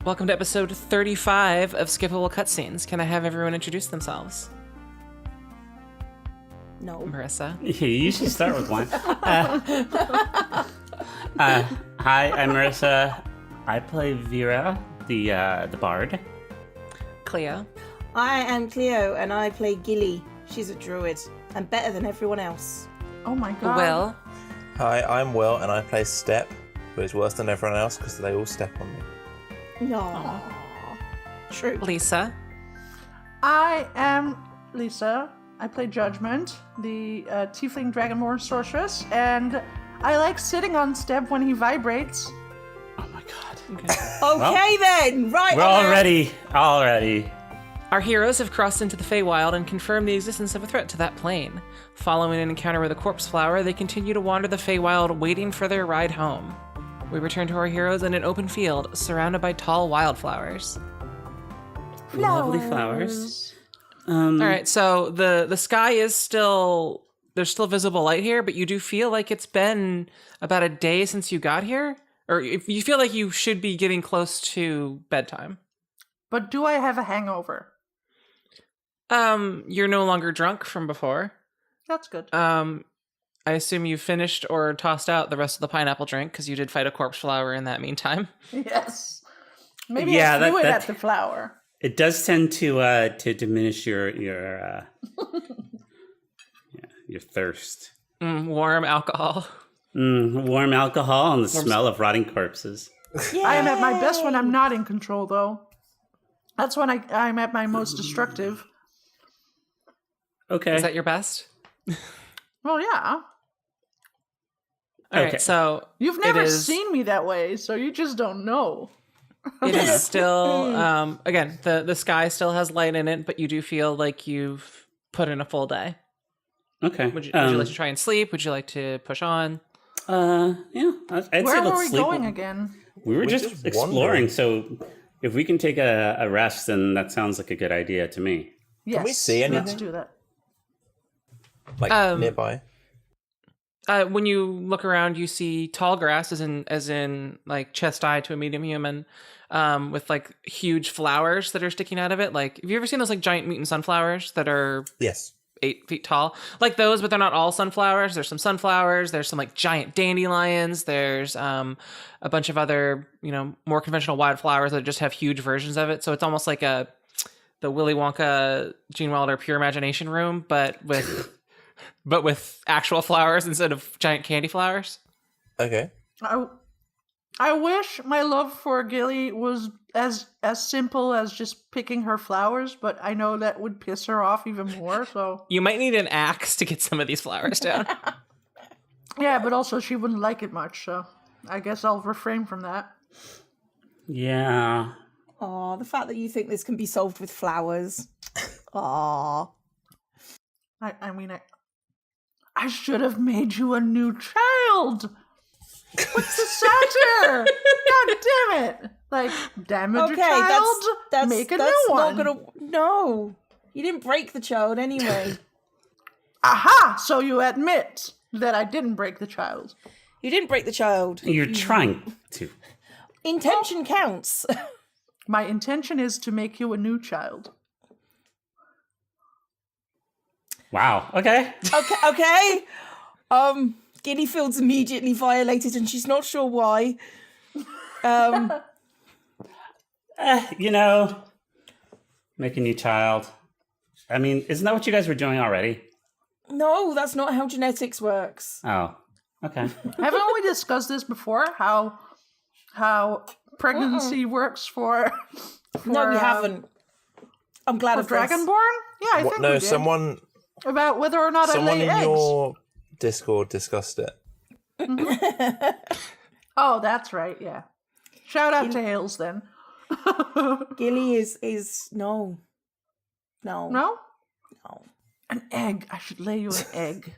Welcome to episode 35 of Skippable Cutscenes. Can I have everyone introduce themselves? No. Marissa. You usually start with one. Hi, I'm Marissa. I play Vera, the bard. Cleo. I am Cleo, and I play Gilly. She's a druid, and better than everyone else. Oh my god. Will. Hi, I'm Will, and I play Step, who is worse than everyone else because they all step on me. No. True. Lisa. I am Lisa. I play Judgement, the tiefling dragonborn sorceress, and I like sitting on Step when he vibrates. Oh my god. Okay then, right. We're already. Our heroes have crossed into the Feywild and confirmed the existence of a threat to that plane. Following an encounter with a corpse flower, they continue to wander the Feywild, waiting for their ride home. We return to our heroes in an open field, surrounded by tall wildflowers. Lovely flowers. All right, so the sky is still... There's still visible light here, but you do feel like it's been about a day since you got here? Or if you feel like you should be getting close to bedtime. But do I have a hangover? You're no longer drunk from before. That's good. I assume you finished or tossed out the rest of the pineapple drink because you did fight a corpse flower in that meantime. Yes. Maybe Yeah, I threw it that- at the flower. It does tend to diminish your thirst. Warm alcohol. Warm alcohol and the smell of rotting corpses. I am at my best when I'm not in control, though. That's when I'm at my most destructive. Okay. Is that your best? Well, yeah. All right, Okay. so You've never it is- seen me that way, so you just don't know. It is still, again, the sky still has light in it, but you do feel like you've put in a full day. Okay. Would you like to try and sleep? Would you like to push on? Yeah. I'd say Where let's were we sleep. going again? We were We're just just exploring, wandering. so if we can take a rest, then that sounds like a good idea to me. Yes, we see let's anything? do that. Like, nearby. When you look around, you see tall grass, as in like chest high to a medium human, with like huge flowers that are sticking out of it. Like, have you ever seen those like giant mutant sunflowers that are Yes. 8 feet tall? Like those, but they're not all sunflowers. There's some sunflowers. There's some like giant dandelions. There's a bunch of other, more conventional wildflowers that just have huge versions of it. So it's almost like the Willy Wonka Gene Wilder Pure Imagination room, but with actual flowers instead of giant candy flowers. Okay. I wish my love for Gilly was as simple as just picking her flowers, but I know that would piss her off even more, so... You might need an axe to get some of these flowers down. Yeah, but also she wouldn't like it much, so I guess I'll refrain from that. Yeah. Aw, the fact that you think this can be solved with flowers. Aw. I mean, I should have made you a new child! What's the satire? God damn it! Like, damage a child, make a new one. No, you didn't break the child anyway. Aha! So you admit that I didn't break the child. You didn't break the child. You're trying to. Intention counts. My intention is to make you a new child. Wow. Okay. Okay. Gilly feels immediately violated, and she's not sure why. Make a new child. I mean, isn't that what you guys were doing already? No, that's not how genetics works. Oh. Okay. Haven't we discussed this before? How pregnancy works for No, we haven't. I'm glad of this. Dragonborn? Yeah, I think we No, did. someone About whether or not I in lay eggs. your Discord discussed it. Oh, that's right, yeah. Shout out to Hales then. Gilly is no. No? An egg. I should lay you an egg.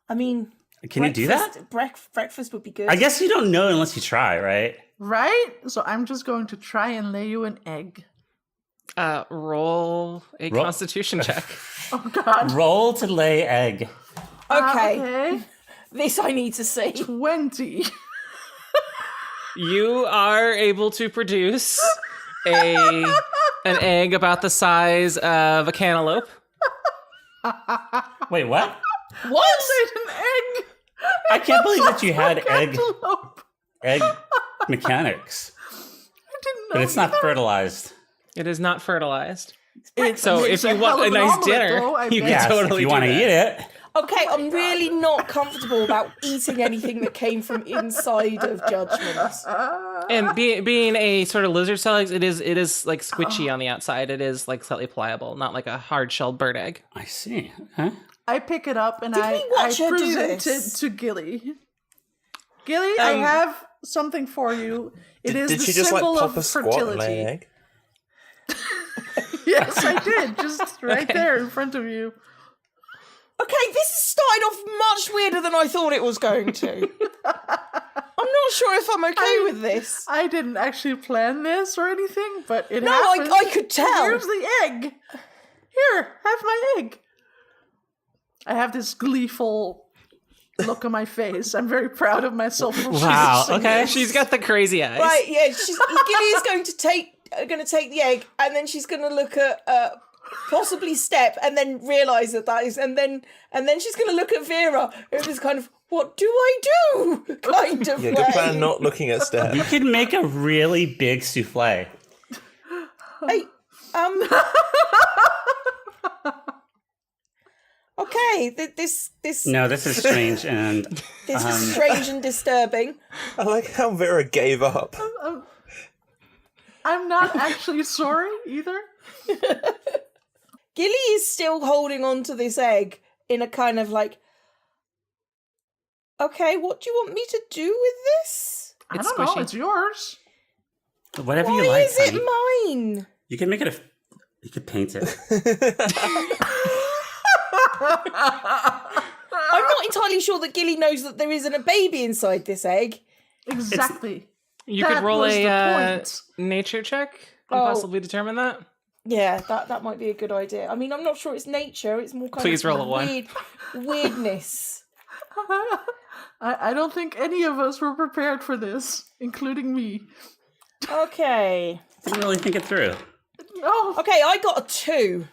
I mean, Can you do that? Breakfast would be good. I guess you don't know unless you try, right? Right? So I'm just going to try and lay you an egg. Roll a Constitution check. Oh, God. Roll to lay egg. Okay. Okay. This I need to see. 20. You are able to produce an egg about the size of a cantaloupe. Wait, what? What? Laid an egg. I can't believe that you had Cantaloupe. egg mechanics, I didn't know. but it's not either. fertilized. It is not fertilized. So if Makes you a want hell a of an nice omelet, dinner, though, I you can bet. Yes, totally if you do want to that. eat it. Okay, I'm really not comfortable about eating anything that came from inside of Judgment. And being a sort of lizard cell eggs, it is like squishy on the outside. It is like slightly pliable, not like a hard shelled bird egg. I see. Okay. I pick it up and Did I we watch her do present it this? to Gilly. Gilly, I have something for you. It is Did the she just like symbol pop of a squat and lay an fertility. egg? Yes, I did. Just right Okay. there in front of you. Okay, this is starting off much weirder than I thought it was going to. I'm not sure if I'm okay with this. I didn't actually plan this or anything, but it No, happened. I could tell. Here's the egg. Here, have my egg. I have this gleeful look on my face. I'm very proud of myself for Wow, producing okay. this. She's got the crazy eyes. Right, yeah, Gilly is going to take the egg, and then she's going to look at possibly Step, and then realise that is, and then she's going to look at Vera, who is kind of, what do I do? Kind of Yeah, way. good plan not looking at Steph. You could make a really big souffle. Hey, okay, this No, this is strange, and this is strange and disturbing. I like how Vera gave up. I'm not actually sorry either. Gilly is still holding on to this egg in a kind of like, okay, what do you want me to do with this? I It's don't know. squishy. It's yours. whatever Why you like, is it honey. mine? You can make it you could paint it. I'm not entirely sure that Gilly knows that there isn't a baby inside this egg. Exactly. You That could roll was the a point. nature check and Oh. possibly determine that. Yeah, that might be a good idea. I mean, I'm not sure it's nature. It's more kind Please of roll a one. weirdness. I don't think any of us were prepared for this, including me. Okay. Didn't really think it through. No. Okay, I got a 2.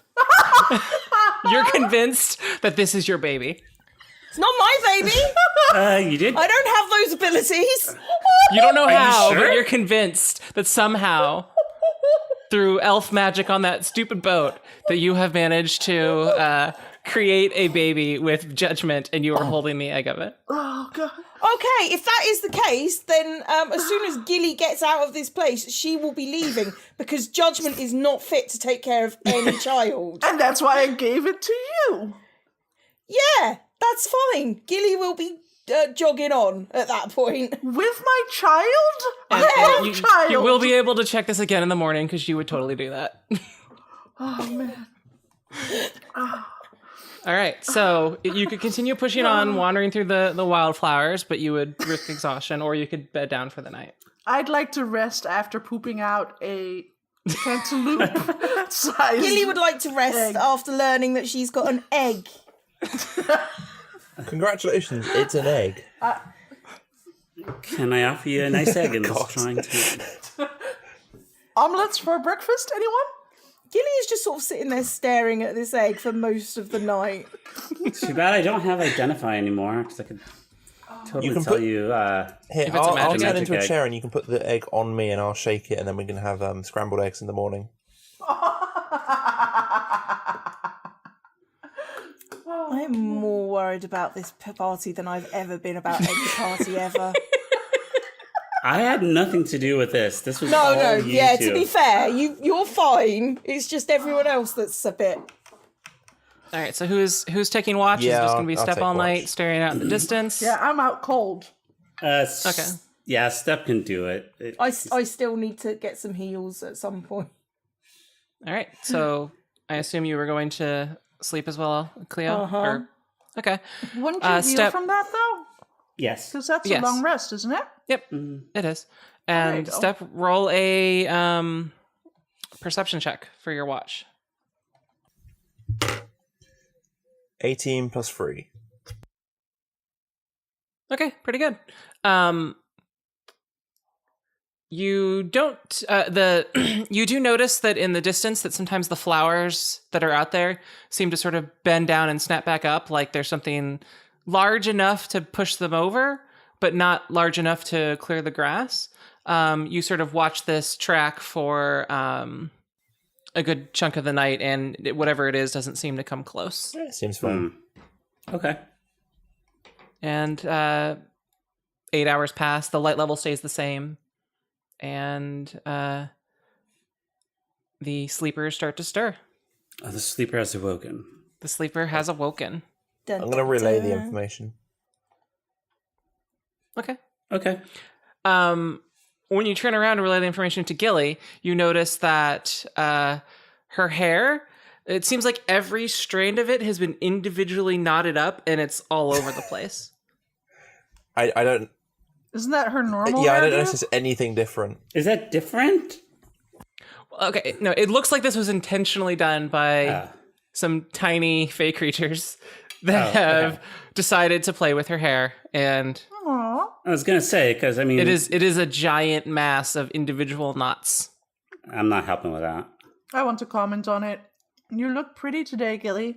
You're convinced that this is your baby. It's not my baby. You did. I don't have those abilities. You don't know you how, sure? but you're convinced that somehow, through elf magic on that stupid boat, that you have managed to create a baby with Judgment, and you are holding the egg of it. Oh god. Okay, if that is the case, then as soon as Gilly gets out of this place, she will be leaving because Judgment is not fit to take care of any child. And that's why I gave it to you. Yeah, that's fine. Gilly will be jogging on at that point. With my child? And, I have you, child. you will be able to check this again in the morning because you would totally do that. Oh man. All right, so you could continue pushing on, wandering through the wildflowers, but you would risk exhaustion, or you could bed down for the night. I'd like to rest after pooping out a cantaloupe size. Gilly would like to rest Egg. after learning that she's got an egg. Congratulations, it's an egg. Can I offer you a nice egg in this trying time? Omelets for breakfast, anyone? Gilly is just sort of sitting there staring at this egg for most of the night. Too bad I don't have Identify anymore, because I could totally You can tell put- you. Here, If it's a I'll magic turn into a egg. chair and you can put the egg on me and I'll shake it and then we can have scrambled eggs in the morning. I'm more worried about this party than I've ever been about any party ever. I had nothing to do with this. This was No, all no, you yeah, two. to be fair, you're fine. It's just everyone else that's a bit... All right, so who's taking watch? Yeah, Is it just going to be I'll Step take all night, watch. staring out in the distance? Yeah, I'm out cold. Okay. Yeah, Step can do it. I still need to get some heals at some point. All right, so I assume you were going to sleep as well, Cleo? Uh-huh. Or- okay. Wouldn't you heal Step- from that though? Yes. Because that's Yes. a long rest, isn't it? Yep, it is. And go. Step, roll a perception check for your watch. 18 plus 3. Okay, pretty good. You don't you do notice that in the distance that sometimes the flowers that are out there seem to sort of bend down and snap back up, like there's something large enough to push them over, but not large enough to clear the grass. You sort of watch this track for a good chunk of the night, and whatever it is doesn't seem to come close. Yeah, seems fun. Okay. And 8 hours pass, the light level stays the same, and the sleepers start to stir. Oh, the sleeper has awoken. The sleeper has awoken. Dun, I'm going to relay the dun. information. Okay. Okay. When you turn around and relay the information to Gilly, you notice that her hair, it seems like every strand of it has been individually knotted up and it's all over the place. I don't... Isn't that her normal Yeah, I don't hairdo? notice anything different. Is that different? Okay, no, it looks like this was intentionally done by some tiny fey creatures that have decided to play with her hair, and Aw. I was gonna say, because I mean, it is a giant mass of individual knots. I'm not helping with that. I want to comment on it. You look pretty today, Gilly.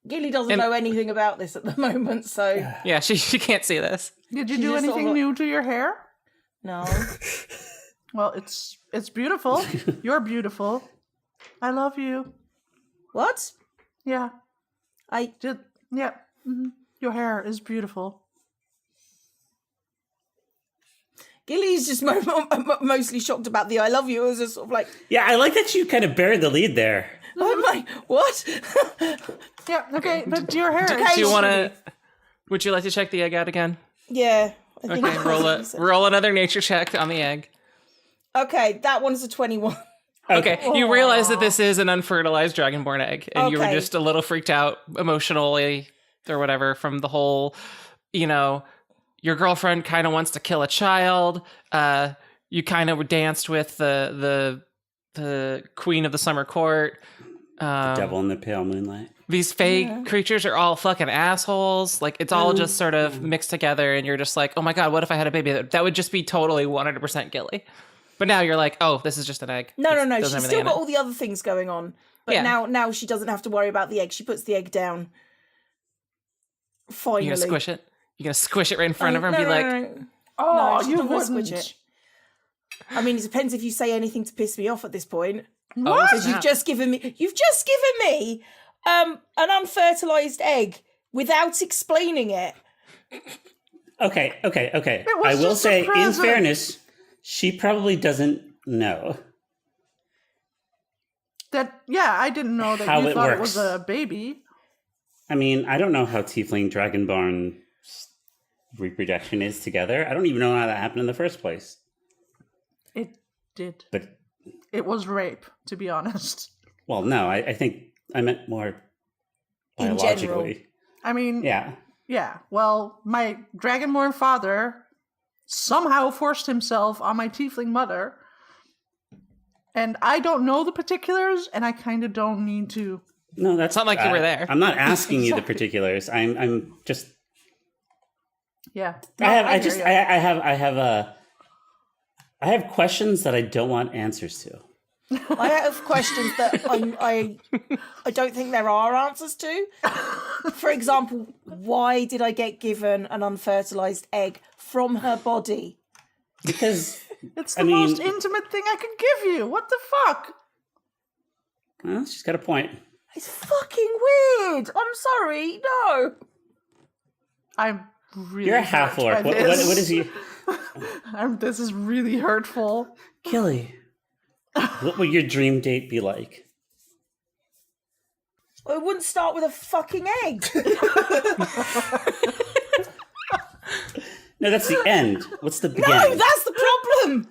Gilly doesn't And- know anything about this at the moment, so Yeah, she can't see this. Did you She's do just sort anything of- new to your hair? no. Well, it's beautiful. You're beautiful. I love you. What? Yeah. I Yeah. Your hair is beautiful. Gilly's just mostly shocked about the "I love you." It was just sort of like, Yeah, I like that you kind of buried the lead there. oh my, what? Yeah, okay, but your hair Okay. is Do you so want to? Would you like to check the egg out again? Yeah. I think Okay, that's what he said. roll another nature check on the egg. Okay, that one's a 21. Okay, you realize that this is an unfertilized dragonborn egg, and you were Okay. just a little freaked out emotionally or whatever from the whole, your girlfriend kind of wants to kill a child. You kind of danced with the queen of the summer court. Devil in the pale moonlight. These fake creatures are all fucking assholes. Like, it's all just sort of mixed together, and you're just like, oh my god, what if I had a baby? That would just be totally 100% Gilly. But now you're like, oh, this is just an egg. No. Doesn't She's have still anything got in it. all the other things going on. But Yeah. now she doesn't have to worry about the egg. She puts the egg down. Finally. You're gonna squish it? You're gonna squish it right in front of her and No, be no, like, no, no. Oh, No, she's you not gonna wouldn't. squish it. I mean, it depends if you say anything to piss me off at this point. oh, Because snap. you've just given me an unfertilized egg without explaining it. Okay. was I will just a say, in present. fairness, she probably doesn't know. I didn't know that How you it thought it works. was a baby. I mean, I don't know how tiefling dragonborn reproduction is together. I don't even know how that happened in the first place. It did. But, It was rape, to be honest. well, no, I think I meant more In biologically. I mean, Yeah. yeah. Well, my dragonborn father somehow forced himself on my tiefling mother. And I don't know the particulars, and I kind of don't need to. No, that's not like you were there. I'm not asking you the particulars. I'm just. Yeah. I hear ya. have questions that I don't want answers to. I have questions that I don't think there are answers to. For example, why did I get given an unfertilized egg from her body? Because It's the I mean- most intimate thing I could give you. What the fuck? well, she's got a point. It's fucking weird. I'm sorry. No. I'm really. You're a half hurt orc. by What this. is you? This is really hurtful. Gilly, what would your dream date be like? It wouldn't start with a fucking egg. No, that's the end. What's the beginning? No, that's the problem.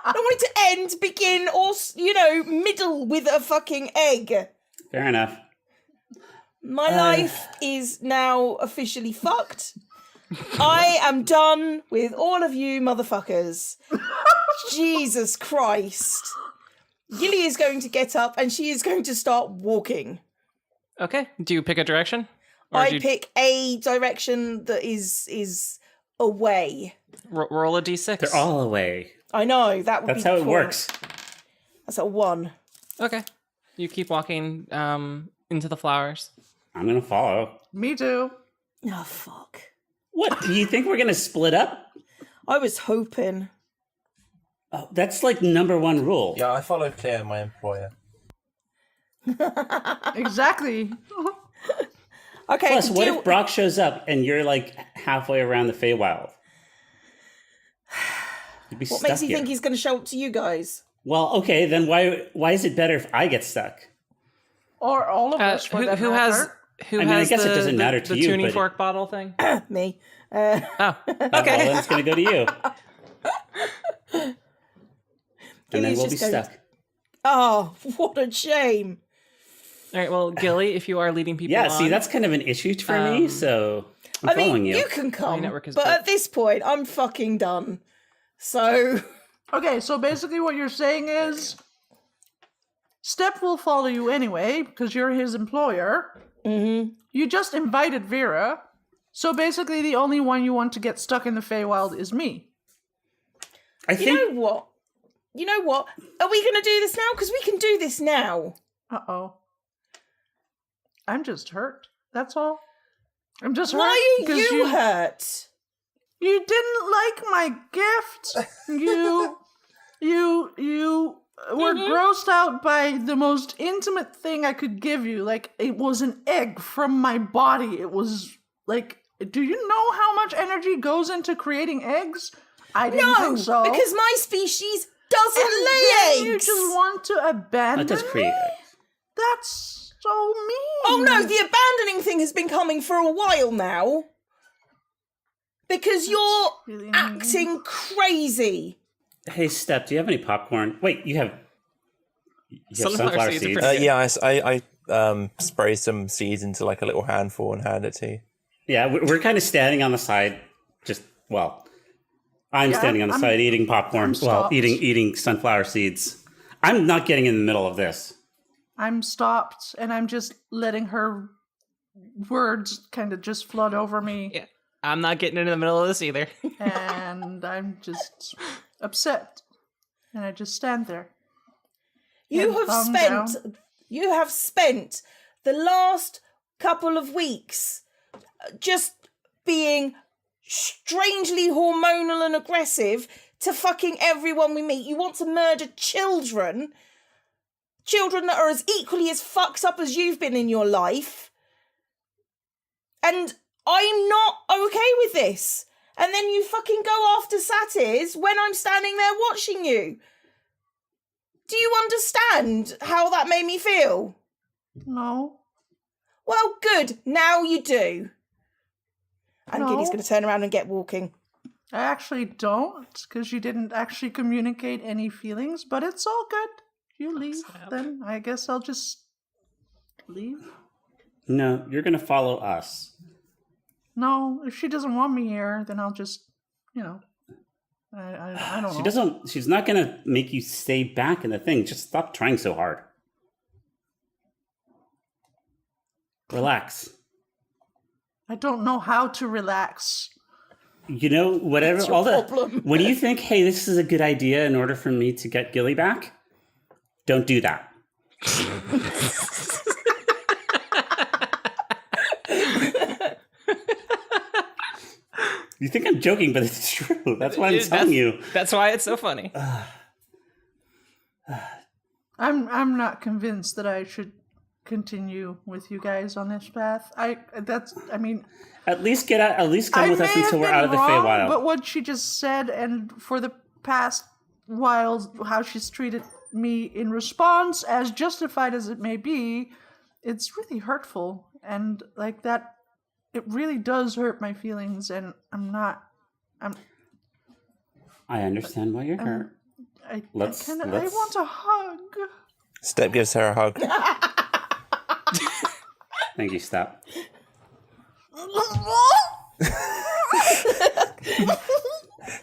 I want it to end, begin, or, middle with a fucking egg. Fair enough. My life is now officially fucked. I am done with all of you motherfuckers. Jesus Christ. Gilly is going to get up and she is going to start walking. okay. Do you pick a direction? Or do I you- pick a direction that is away. Roll a d6. They're all away. I know, that would That's be how the it point. works. That's a 1. Okay. You keep walking into the flowers. I'm gonna follow. Me too. Oh, fuck. What? Do you think we're gonna split up? I was hoping. Oh, that's like number 1 rule. Yeah, I follow Claire, my employer. Exactly. Okay, Plus, what if Brock shows up and you're like halfway around the Feywild? You'd be what stuck makes you here. think he's going to show up to you guys? Well, okay, then why is it better if I get stuck? Or all of us, for that Who matter. has who I mean, I has guess it the, doesn't matter to the you, tuning but- fork bottle thing? Me. Oh, Well, okay. then it's gonna go to you. And then Gilly's we'll be just going- stuck. Oh, what a shame. All right. Well, Gilly, if you are leading people, Yeah, on, see, that's kind of an issue for me, so I'm I following mean, you. you can come, network is but built. at this point, I'm fucking done. So, Okay, so basically what you're saying is Step will follow you anyway, because you're his employer. mm-hmm. You just invited Vera. So basically the only one you want to get stuck in the Feywild is me. I You think know what? You know what? Are we going to do this now? Because we can do this now. Uh-oh. I'm just hurt. That's all. I'm just hurt. Why are 'cause you hurt? You didn't like my gift. You were grossed out by the most intimate thing I could give you. Like, it was an egg from my body. It was like, do you know how much energy goes into creating eggs? I didn't No, think so. because my species doesn't And lay then eggs. you just want to abandon that does create me? eggs. That's so mean. Oh no, the abandoning thing has been coming for a while now. Because you're really mean. acting crazy. Hey, Step, do you have any popcorn? Wait, you have Sunflower seeds are pretty good. Yeah, I spray some seeds into like a little handful and hand it to you. Yeah, we're kind of standing on the side. I'm standing on the I'm- side eating popcorn. I'm Well, stopped. eating sunflower seeds. I'm not getting in the middle of this. I'm stopped and I'm just letting her words kind of just flood over me. Yeah. I'm not getting into the middle of this either. And I'm just upset. And I just stand there. You And have thumb spent down. you have spent the last couple of weeks just being strangely hormonal and aggressive to fucking everyone we meet. You want to murder children that are as equally as fucked up as you've been in your life. And I'm not okay with this. And then you fucking go after satyrs when I'm standing there watching you. Do you understand how that made me feel? No. Well, good. Now you do. And No. Giddy's going to turn around and get walking. I actually don't, because you didn't actually communicate any feelings, but it's all good. You leave, then I guess I'll just leave. No, you're going to follow us. No, if she doesn't want me here, then I'll just, I don't know. She's not going to make you stay back in the thing. Just stop trying so hard. Relax. I don't know how to relax. You know, whatever, That's your all the, problem. when you think, hey, this is a good idea in order for me to get Gilly back, don't do that. You think I'm joking, but it's true. That's what I'm Dude, telling you. That's why it's so funny. I'm not convinced that I should continue with you guys on this path. At least get out. At least come I with may us have until we're been out of the wrong, Feywild. but what she just said, and for the past while, how she's treated me in response, as justified as it may be, it's really hurtful, and like that, it really does hurt my feelings, and I understand why you're hurt. I Let's- want a hug. Step gives her a hug. Thank you, Step.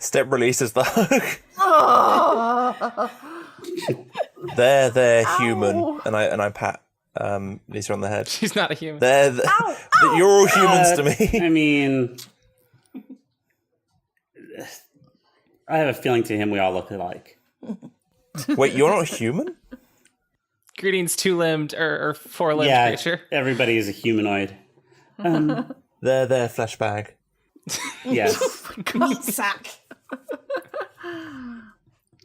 Step releases the hug. They're human, and I pat Lisa on the head. She's not a human. You're all humans to me. I mean, I have a feeling to him we all look alike. Wait, you're not human? Greetings, two-limbed or four-limbed Yeah, creature. everybody is a humanoid. There, flesh bag. Yes. Meat sack.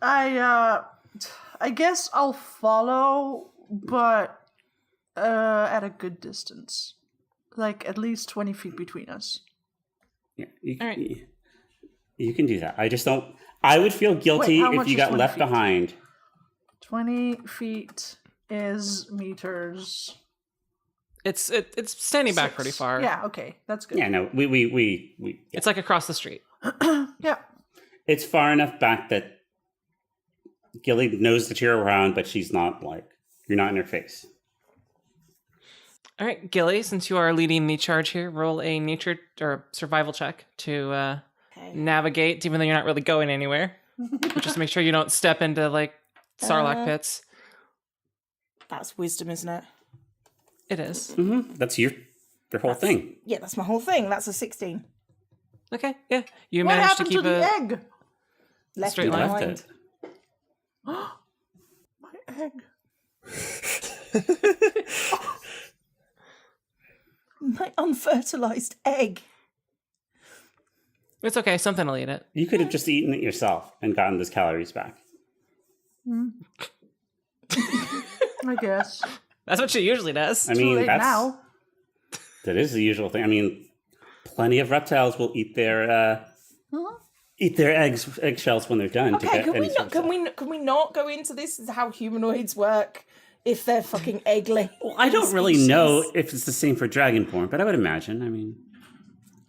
I guess I'll follow, but at a good distance. Like at least 20 feet between us. Yeah, All right. you can do that. I just don't. I would feel guilty how if much you is got 20 left feet? behind. 20 feet is meters. It's standing back 6. pretty far. Yeah, okay. That's good. Yeah, no, we It's like across the street. Yeah. it's far enough back that Gilly knows that you're around, but she's not you're not in her face. All right, Gilly, since you are leading the charge here, roll a nature or survival check to navigate, even though you're not really going anywhere. But just to make sure you don't step into like Sarlacc pits. That's wisdom, isn't it? It is. Mm-hmm. That's your whole thing. Yeah, that's my whole thing. That's a 16. Okay, yeah. You What managed to happened keep to the a egg? Left Straight it line. Left behind. it. My egg. My unfertilized egg. It's okay, something will eat it. You could have just eaten it yourself and gotten those calories back. I guess. That's what she usually does. I Too mean, late now. that is the usual thing. I mean, plenty of reptiles will eat their eggshells when they're done. to Okay, get can we any not? sort of Can stuff. we not go into this? Is how humanoids work? If they're fucking egg-laying. Well, I don't really know if it's the same for Dragonborn, but I would imagine. I mean,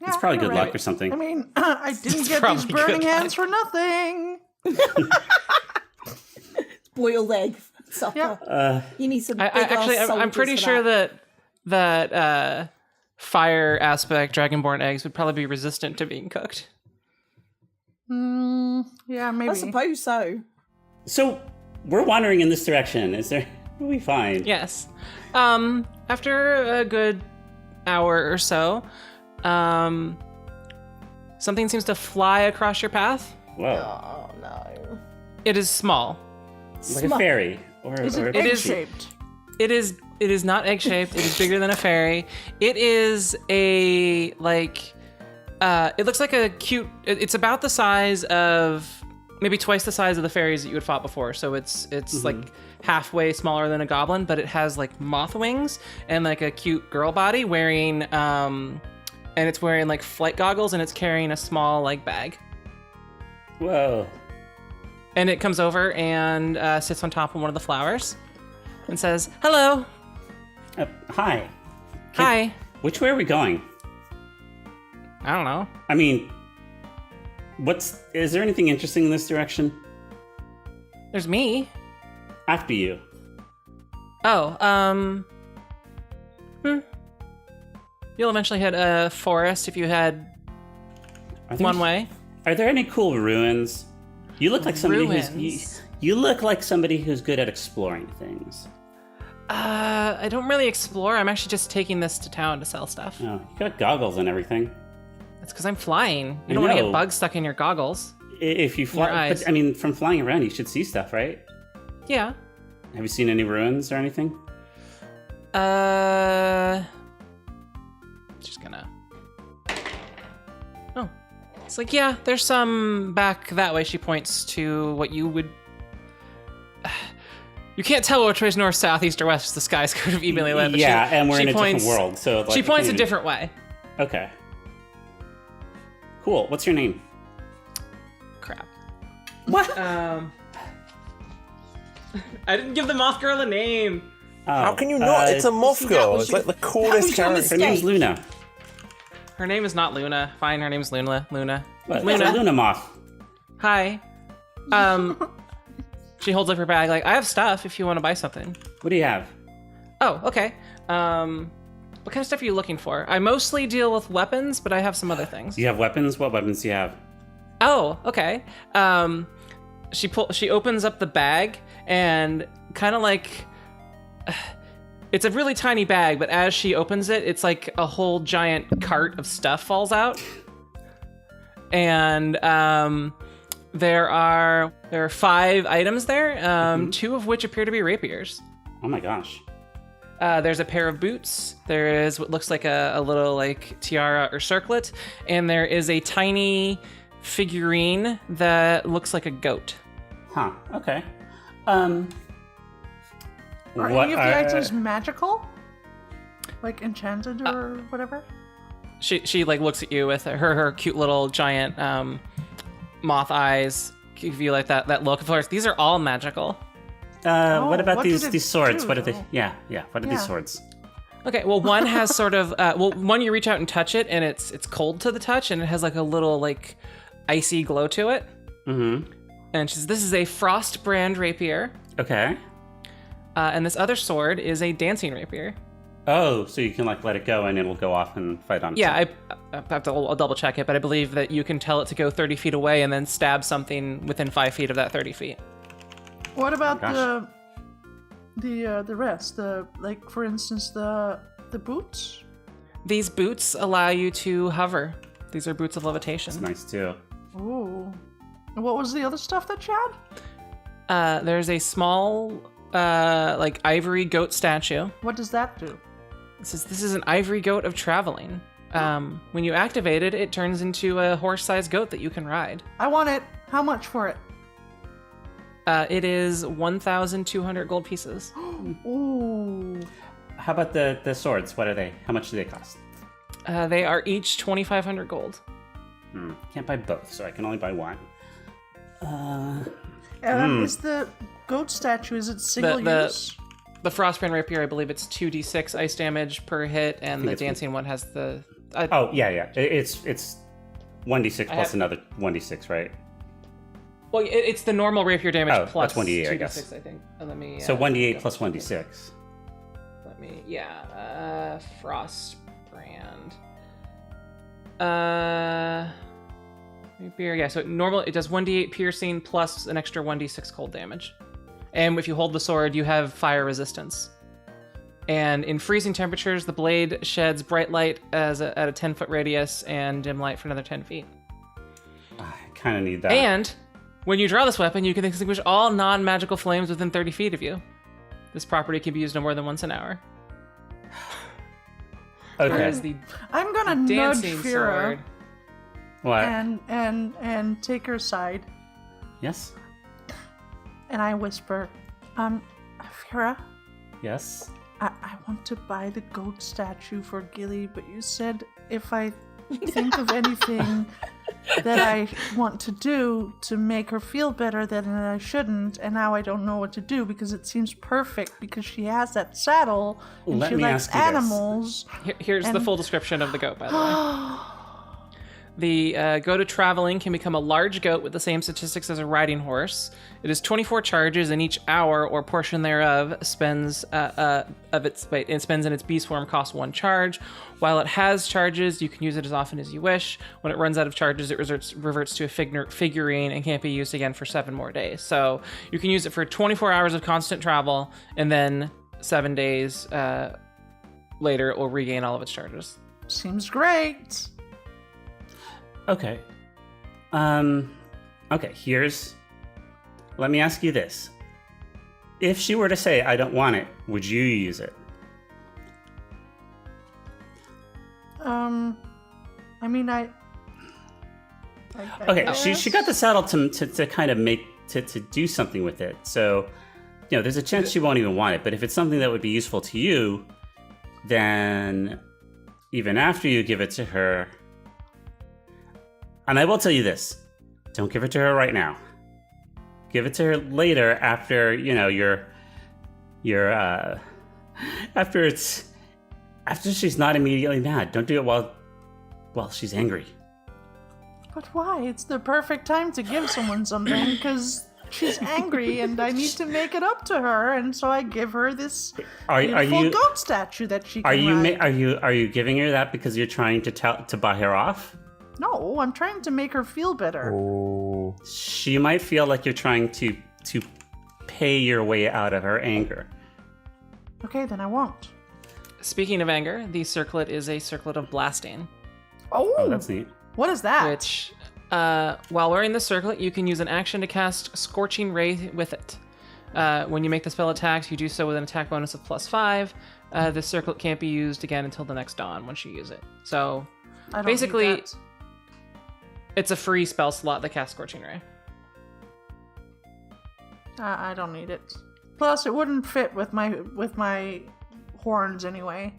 it's probably you're good right. luck or something. I mean, I didn't get these probably burning good hands for nothing. Boiled egg supper. Yeah. You need some. I'm pretty sure that fire aspect Dragonborn eggs would probably be resistant to being cooked. Yeah, maybe. I suppose so. So we're wandering in this direction. Is there? What do we find? Yes. After a good hour or so, something seems to fly across your path. Whoa, Oh no. It is small. like a fairy or Is or it a egg pixie. shaped? It is not egg shaped. It is bigger than a fairy. It is a like. It looks like a cute. It's about the size of maybe twice the size of the fairies that you had fought before. So it's like halfway smaller than a goblin, but it has like moth wings and like a cute girl body wearing and it's wearing like flight goggles and it's carrying a small like bag. Whoa. And it comes over and sits on top of one of the flowers and says, "Hello, Hi. hi." Which way are we going? I don't know. I mean, is there anything interesting in this direction? There's me. After you. Oh, You'll eventually hit a forest if you head Are there, one way. Are there any cool ruins? You look like somebody Ruins? you look like somebody who's good at exploring things. I don't really explore. I'm actually just taking this to town to sell stuff. Oh, you got goggles and everything. That's because I'm flying. You I don't want to know. get bugs stuck in your goggles. If you fly, eyes. but I mean, from flying around, you should see stuff, right? Yeah. Have you seen any ruins or anything? Just gonna. Oh, it's like yeah. There's some back that way. She points to what you would. You can't tell which way's north, south, east, or west. The sky's kind of evenly lit. But Yeah, she, and we're she in a points, different world, so like, She you points a can't even- different way. Okay. Cool. What's your name? Crap. What? I didn't give the moth girl a name. How can you not? It's a moth girl. It's like the coolest character. Her name's Luna. Her name is not Luna. Fine, her name's Luna. Luna. What? Luna. It's a Luna moth. Hi. She holds up her bag like, I have stuff if you want to buy something. What do you have? Oh, okay. What kind of stuff are you looking for? I mostly deal with weapons, but I have some other things. You have weapons? What weapons do you have? Oh, okay. She opens up the bag and kind of like it's a really tiny bag, but as she opens it, it's like a whole giant cart of stuff falls out. And There are 5 items there, 2 of which appear to be rapiers. Oh my gosh. There's a pair of boots. There is what looks like a little like tiara or circlet, and there is a tiny figurine that looks like a goat. Huh. Okay. Are any of the items magical? Like enchanted or whatever? She like looks at you with her cute little giant moth eyes. Give you like that look. Of course, these are all magical. What about what do they these swords? do, What are they? though? Yeah. What are these swords? Okay, well, one has sort of one you reach out and touch it, and it's cold to the touch, and it has like a little like icy glow to it. Mm-hmm. And she says, "This is a frost brand rapier." Okay. And this other sword is a dancing rapier. Oh, so you can like let it go and it'll go off and fight on. Yeah, I'll double check it, but I believe that you can tell it to go 30 feet away and then stab something within 5 feet of that 30 feet. What about Gosh. the rest? Like for instance the boots? These boots allow you to hover. These are boots of levitation. It's nice too. Ooh. And what was the other stuff that you had? There's a small, like ivory goat statue. What does that do? It says this is an ivory goat of traveling. When you activate it, it turns into a horse-sized goat that you can ride. I want it. How much for it? It is 1,200 gold pieces. Ooh. How about the swords? What are they? How much do they cost? They are each 2,500 gold. Can't buy both, so I can only buy one. Is the goat statue, is it single use? The Frostbrand Rapier, I believe it's 2d6 ice damage per hit, and the dancing one has the... Oh, yeah. It's 1d6 plus another 1d6, right? Well, it's the normal rapier damage Oh, plus that's 1d8, 2d6, I guess. I think. Let me, So 1d8 double plus check 1d6. it. Let me... Yeah, Frostbrand. Rapier, yeah, so normal, it does 1d8 piercing plus an extra 1d6 cold damage. And if you hold the sword, you have fire resistance. And in freezing temperatures, the blade sheds bright light at a 10-foot radius and dim light for another 10 feet. I kind of need that. And when you draw this weapon, you can extinguish all non-magical flames within 30 feet of you. This property can be used no more than once an hour. Okay. Whereas the I'm gonna nudge dancing Fira sword... What? and take her side, Yes? and I whisper, Fira, Yes? I want to buy the goat statue for Gilly, but you said if I think of anything that I want to do to make her feel better, then I shouldn't, and now I don't know what to do because it seems perfect because she has that saddle and Let she me likes ask you this. animals. Here's the And- full description of the goat, by the way. The goat of traveling can become a large goat with the same statistics as a riding horse. It is 24 charges, and each hour or portion thereof spends it spends in its beast form costs 1 charge. While it has charges, you can use it as often as you wish. When it runs out of charges, it reverts to a figurine and can't be used again for 7 more days. So you can use it for 24 hours of constant travel, and then 7 days later, it will regain all of its charges. Seems great. Okay. Okay, let me ask you this. If she were to say, I don't want it, would you use it? I mean, I Okay, she got the saddle to kind of to do something with it. So, there's a chance she won't even want it. But if it's something that would be useful to you, then even after you give it to her, and I will tell you this, don't give it to her right now. Give it to her later after, after she's not immediately mad. Don't do it while she's angry. But why? It's the perfect time to give someone something because she's angry and I need to make it up to her, and so I give her this beautiful goat statue that she can ride. Are you giving her that because you're trying to buy her off? No, I'm trying to make her feel better. Ooh. She might feel like you're trying to pay your way out of her anger. Okay, then I won't. Speaking of anger, the circlet is a circlet of blasting. Oh, that's neat. What is that? Which While wearing the circlet, you can use an action to cast Scorching Ray with it. When you make the spell attacks, you do so with an attack bonus of +5. The circlet can't be used again until the next dawn once you use it. So I don't basically, need that. it's a free spell slot that casts Scorching Ray. I don't need it. Plus, it wouldn't fit with my horns anyway.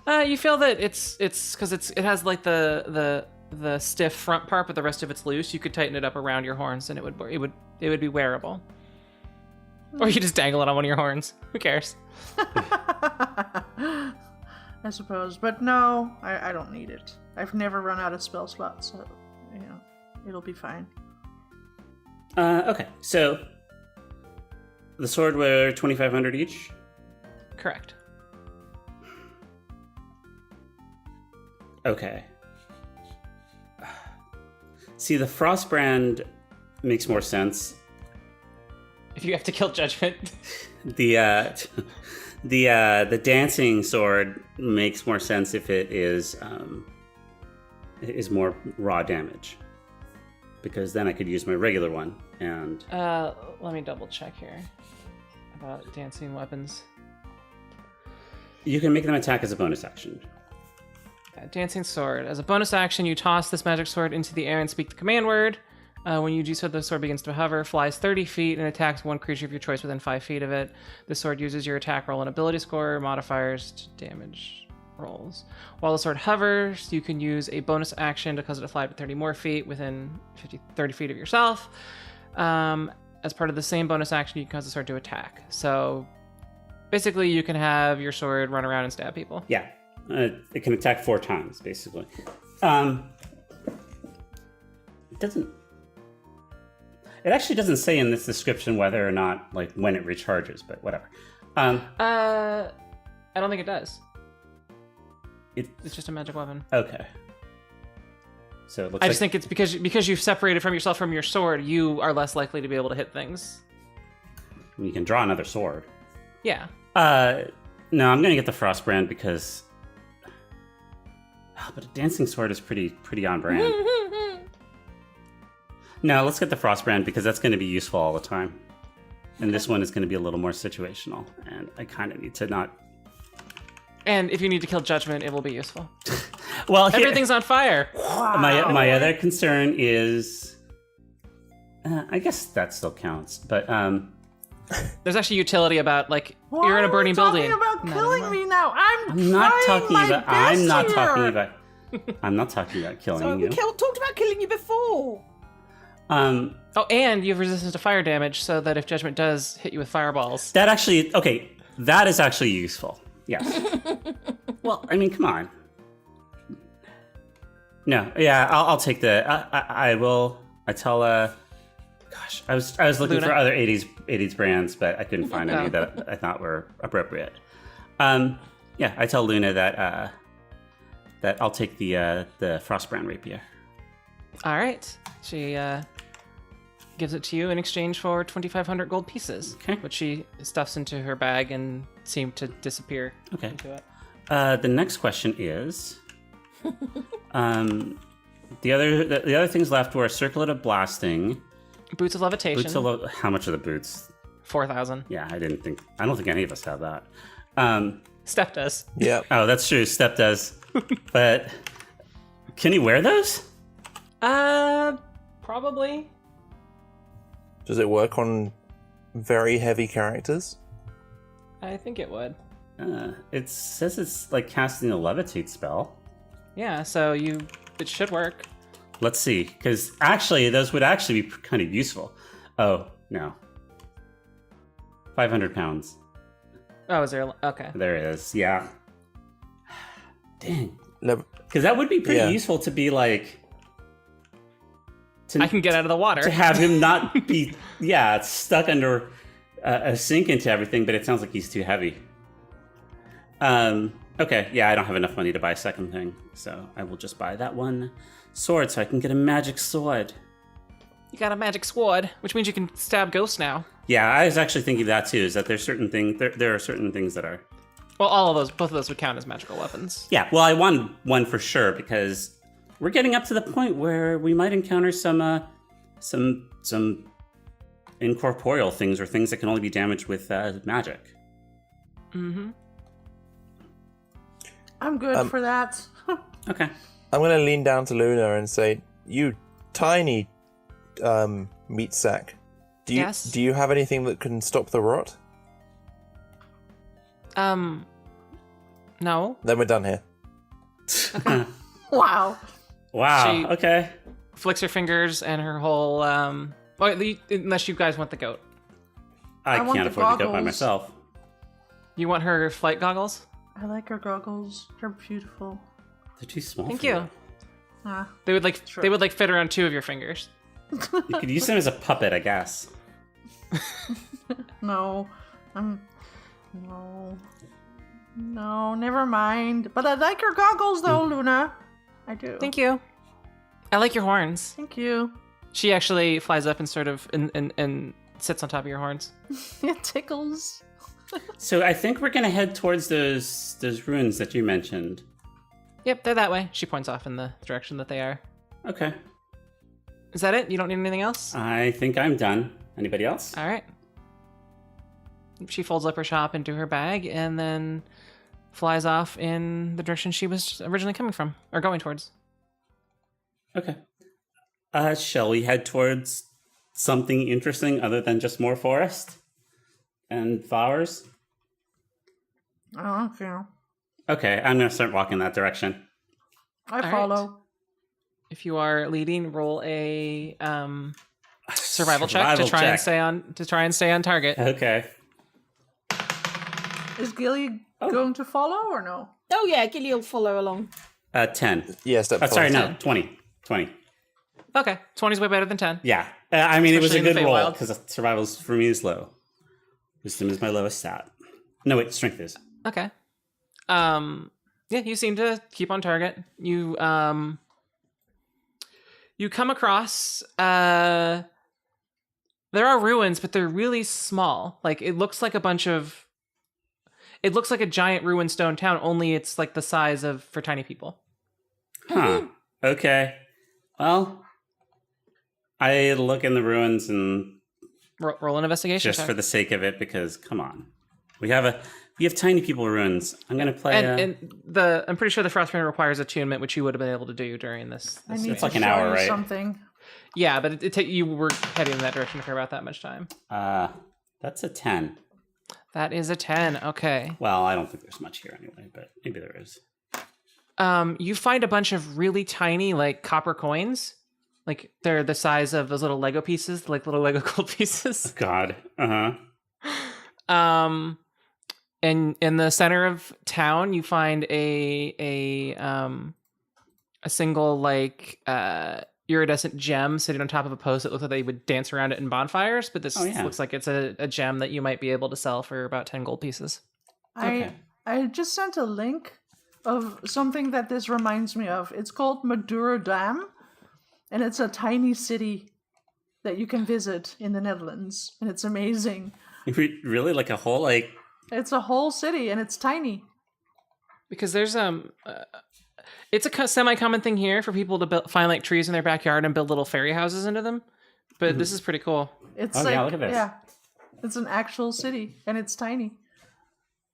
You feel that it's because it has like the stiff front part, but the rest of it's loose. You could tighten it up around your horns, and it would be wearable. Or you just dangle it on one of your horns. Who cares? I suppose, but no, I don't need it. I've never run out of spell slots, so it'll be fine. Okay, so the sword were 2,500 each. Correct. Okay. See, the Frostbrand makes more sense. If you have to kill Judgment. The dancing sword makes more sense if it is more raw damage, because then I could use my regular one. And Let me double check here about dancing weapons. you can make them attack as a bonus action. Dancing sword. As a bonus action, you toss this magic sword into the air and speak the command word. When you do so, the sword begins to hover, flies 30 feet, and attacks one creature of your choice within 5 feet of it. The sword uses your attack roll and ability score modifiers to damage rolls. While the sword hovers, you can use a bonus action to cause it to fly up to 30 more feet within 30 feet of yourself. As part of the same bonus action, you can cause the sword to attack. So basically, you can have your sword run around and stab people. Yeah, it can attack 4 times, basically. It actually doesn't say in this description whether or not, like, when it recharges, but whatever. I don't think it does. It's just a magic weapon. okay. So it looks I just think it's because you've separated from yourself from your sword, you are less likely to be able to hit things. you can draw another sword. Yeah. No, I'm gonna get the Frostbrand because, but a dancing sword is pretty on brand. No, let's get the Frostbrand because that's going to be useful all the time. And this one is going to be a little more situational, and I kind of need to not... And if you need to kill Judgment, it will be useful. Well, Everything's on fire. my other concern is... I guess that still counts, but... There's actually utility about, like, Why you're in a are burning you talking building. about killing me now? I'm not talking about... I'm not here. talking about... I'm not talking about killing So you. we talked about killing you before. Oh, and you have resistance to fire damage, so that if Judgment does hit you with fireballs... That actually... Okay, that is actually useful. Yes. Well, I mean, come on. No, yeah, I'll take the... I will... I tell... Gosh, I was looking Luna? for other 80s brands, but I couldn't find any that I thought were appropriate. Yeah, I tell Luna that I'll take the Frostbrand rapier. All right. She gives it to you in exchange for 2,500 gold pieces, Okay. which she stuffs into her bag and seem to disappear Okay. into it. The next question is, the other things left were Circlet of Blasting, Boots of Levitation. how much are the boots? 4,000. Yeah, I don't think any of us have that. Steph does. Yeah. Oh, that's true. Step does. But can he wear those? Probably. Does it work on very heavy characters? I think it would. It says it's like casting a levitate spell. Yeah, so it should work. Let's see, because actually those would actually be kind of useful. Oh, no. 500 pounds. Oh, is there? Okay. There it is. Yeah. Dang. No, Because that would be pretty Yeah. useful to be like... I can get out of the water. To have him not be, stuck under a sink into everything, but it sounds like he's too heavy. Okay, yeah, I don't have enough money to buy a second thing, so I will just buy that one sword so I can get a magic sword. You got a magic sword, which means you can stab ghosts now. Yeah, I was actually thinking that too, is that there's certain things, there are certain things that are... Well, both of those would count as magical weapons. Yeah, well, I want one for sure because we're getting up to the point where we might encounter some incorporeal things or things that can only be damaged with magic. Mm-hmm. I'm good for that. Okay. I'm going to lean down to Luna and say, "You tiny meat sack. Yes? Do you have anything that can stop the rot?" No. Then we're done here. Wow. Wow. She- Okay. Flicks her fingers and her whole, unless you guys want the goat. I want can't the afford to go by goggles. myself. You want her flight goggles? I like her goggles. They're beautiful. They're too small. Thank for you. Ah, They would like Sure. they would like fit around 2 of your fingers. You could use them as a puppet, I guess. no. No, never mind. But I like your goggles though, Luna. I do. Thank you. I like your horns. Thank you. She actually flies up and sort of and sits on top of your horns. It tickles. So I think we're gonna head towards those ruins that you mentioned. Yep, they're that way. She points off in the direction that they are. Okay. Is that it? You don't need anything else? I think I'm done. Anybody else? All right. She folds up her shop into her bag and then flies off in the direction she was originally coming from, or going towards. Okay. Shall we head towards something interesting other than just more forest and flowers? I don't care. Okay, I'm gonna start walking that direction. I right. follow. If you are leading, roll a survival check to try and stay on target. Okay. Is Gilly going to follow or no? Oh yeah, Gilly will follow along. 10. Yeah, step Sorry, forward. no, 20. 20. Okay, 20 is way better than 10. Yeah. I mean, it was a Especially in good the roll Feywild. because survival's for me is low. Wisdom is my lowest stat. No, wait, strength is. Okay. Yeah, you seem to keep on target. You come across there are ruins, but they're really small. Like it looks like a giant ruined stone town, only it's like the size of for tiny people. Huh. Okay. Well, I look in the ruins and Roll an investigation just check. for the sake of it, because come on, we have tiny people ruins. I'm gonna play. I'm pretty sure the Frostbane requires attunement, which you would have been able to do during this. I need It's to like an show hour, you right? something. Yeah, but you were heading in that direction for about that much time. That's a 10. That is a 10. Okay. Well, I don't think there's much here anyway, but maybe there is. You find a bunch of really tiny, like copper coins. Like they're the size of those little Lego pieces, like little Lego gold pieces. God. And in the center of town, you find a single like iridescent gem sitting on top of a post that looks like they would dance around it in bonfires. But this looks like it's a gem that you might be able to sell for about 10 gold pieces. Okay. I just sent a link of something that this reminds me of. It's called Madura Dam, and it's a tiny city that you can visit in the Netherlands, and it's amazing. Really, like a whole like. It's a whole city, and it's tiny. Because there's it's a semi-common thing here for people to find like trees in their backyard and build little fairy houses into them. But this is pretty cool. It's Oh, like, yeah, look at this. it's an actual city, and it's tiny.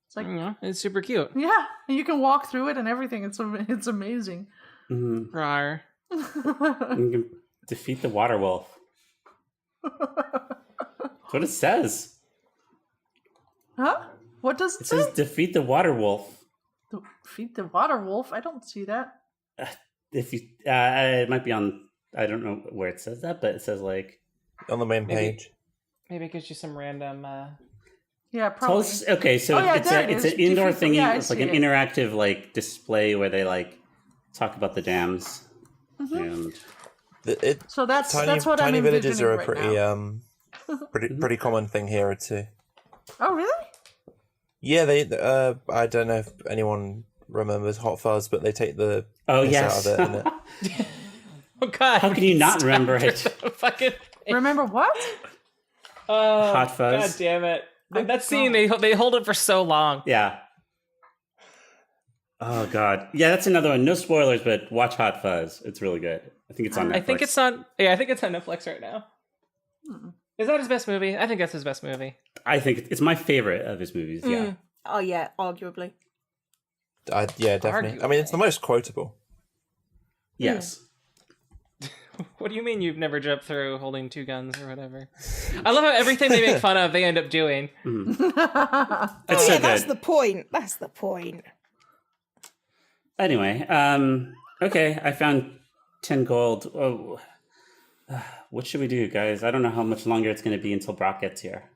It's like, It's super cute. yeah, and you can walk through it and everything. It's amazing. Rawr. You can defeat the water wolf. That's what it says. Huh? What does it It say? says defeat the water wolf. Defeat the water wolf? I don't see that. If you, it might be on. I don't know where it says that, but it says like. On the main Maybe. page. Maybe it gives you some random. Yeah, probably. Okay, so Oh, yeah, it's there it it's is. an indoor Defeat the- thingy. yeah, I It's like see an it. interactive like display where they like talk about the dams. And So that's Tiny what I'm tiny villages envisioning are a right pretty now. pretty common thing here too. Oh, really? Yeah, they. I don't know if anyone remembers Hot Fuzz, but they take the piss yes. out of it. innit? Oh God! How can you not remember it? Fucking Remember what? Hot Fuzz. God damn it! That scene they hold it for so long. Yeah. Oh god, yeah, that's another one. No spoilers, but watch Hot Fuzz. It's really good. I think it's on Netflix. I think it's on. Yeah, I think it's on Netflix right now. Is that his best movie? I think that's his best movie. I think it's my favorite of his movies. Yeah. Oh yeah, arguably. Yeah, definitely. I mean, it's the most quotable. Yes. What do you mean you've never jumped through holding two guns or whatever? I love how everything they make fun of, they end up doing. It's Yeah, so that's good. the point. That's the point. Anyway, okay, I found 10 gold. Oh, what should we do, guys? I don't know how much longer it's going to be until Brock gets here.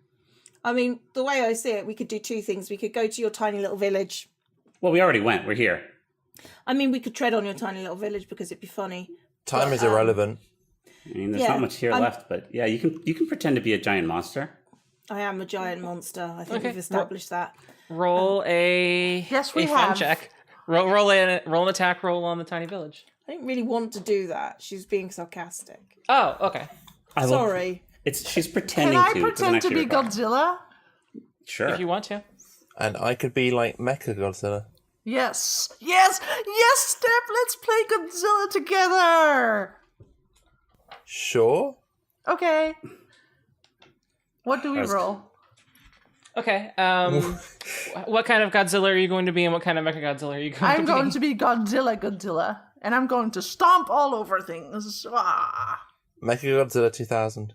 I mean, the way I see it, we could do two things. We could go to your tiny little village. Well, we already went. We're here. I mean, we could tread on your tiny little village because it'd be funny. Time is irrelevant. I mean, there's Yeah, not much here left, but yeah, you can pretend to be a giant monster. I am a giant monster. I think Okay. we've established that. Roll a Yes, we a fun have. check. Roll an attack roll on the tiny village. I didn't really want to do that. She's being sarcastic. Oh, okay. I will- Sorry. She's pretending Can I to. It doesn't pretend to actually be require- Godzilla? Sure. If you want to. And I could be like Mecha Godzilla. Yes. Yes. Yes, Step. Let's play Godzilla together. Sure. Okay. What do we That's- roll? Okay. What kind of Godzilla are you going to be, and what kind of Mecha Godzilla are you going I'm to be? going to be Godzilla, and I'm going to stomp all over things. Ah. Mecha Godzilla 2000.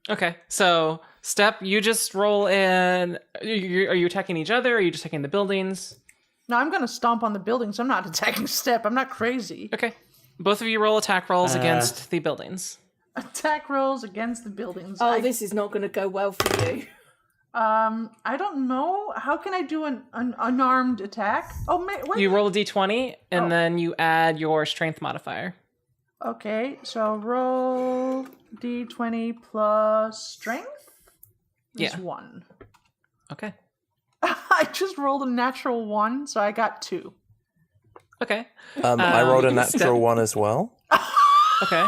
Okay, so Step, you just roll in. Are you attacking each other? Or are you just attacking the buildings? No, I'm going to stomp on the buildings. I'm not attacking Step. I'm not crazy. Okay, both of you roll attack rolls against the buildings. Attack rolls against the buildings. Oh, this is not going to go well for you. I don't know. How can I do an unarmed attack? Oh, wait. You roll a d20, and Oh. then you add your strength modifier. Okay, so roll d20 plus strength is Yeah. 1. Okay. I just rolled a natural 1, so I got 2. Okay. I rolled a you can step- natural one as well. Okay.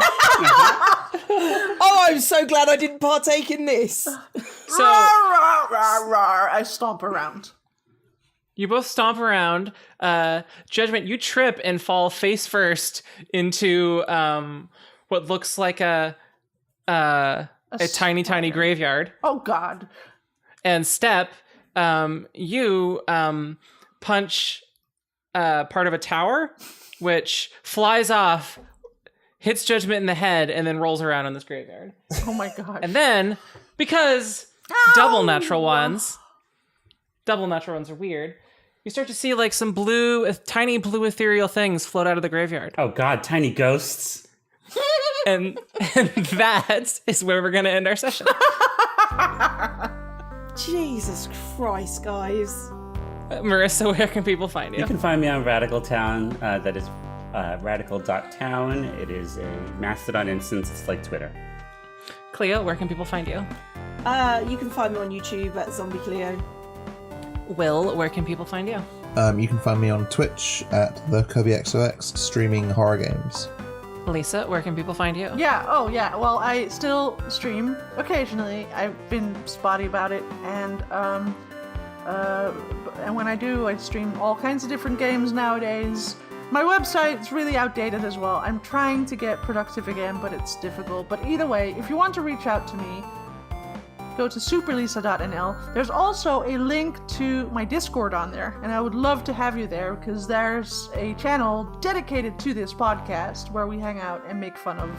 Oh, I'm so glad I didn't partake in this. So Rawr, rawr, rawr, rawr. I stomp around. you both stomp around. Judgment, you trip and fall face first into what looks like a tiny graveyard. Oh, God. And Step, you punch part of a tower, which flies off, hits Judgment in the head, and then rolls around in this graveyard. Oh, my God. And then, because double natural ones are weird, you start to see like some tiny blue ethereal things float out of the graveyard. Oh god, tiny ghosts. And that is where we're going to end our session. Jesus Christ, guys. Marissa, where can people find you? You can find me on Radical Town. That is radical.town. It is a Mastodon instance. It's like Twitter. Cleo, where can people find you? You can find me on YouTube at Zombie Cleo. Will, where can people find you? You can find me on Twitch at the KobeXOX streaming horror games. Lisa, where can people find you? Yeah, oh yeah, well, I still stream occasionally. I've been spotty about it, and when I do, I stream all kinds of different games nowadays. My website's really outdated as well. I'm trying to get productive again, but it's difficult. But either way, if you want to reach out to me, go to superlisa.nl. There's also a link to my Discord on there, and I would love to have you there because there's a channel dedicated to this podcast where we hang out and make fun of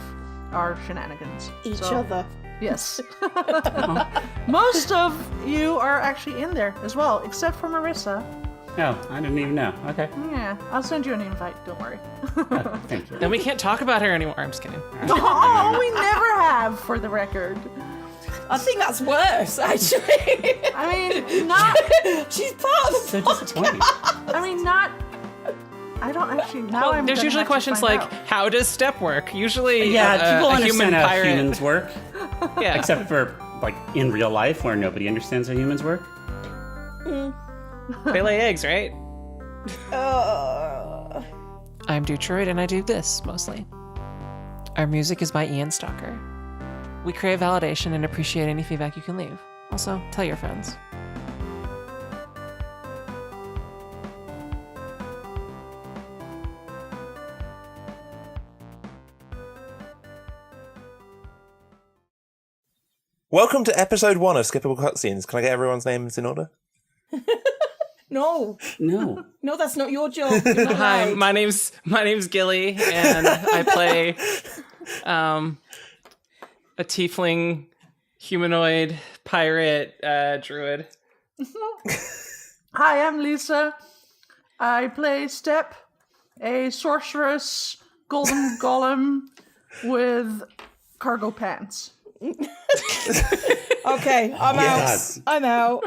our shenanigans. Each So, other. Yes. Most of you are actually in there as well, except for Marissa. Oh, I didn't even know. Okay. Yeah, I'll send you an invite, don't worry. Thank you. Then we can't talk about her anymore. I'm just kidding. Oh, we never have, for the record. I think that's worse, actually. I mean, not. She's part of the So disappointing. I mean, not. I don't actually. Now I'm. There's gonna usually have to questions find like, out. how does step work? Usually, Yeah, people a human understand how pirate. humans work, Yeah. except for like in real life where nobody understands how humans work. They lay eggs, right? I'm dewtroid, and I do this mostly. Our music is by Ian Stalker. We crave validation and appreciate any feedback you can leave. Also, tell your friends. Welcome to episode 1 of Skippable Cutscenes. Can I get everyone's names in order? No, that's not your job. You're not Hi, allowed. my name's Gilly, and I play a tiefling humanoid pirate druid. Hi, I'm Lisa. I play Step, a sorceress golden golem with cargo pants. Okay, I'm Yes. out. I'm out.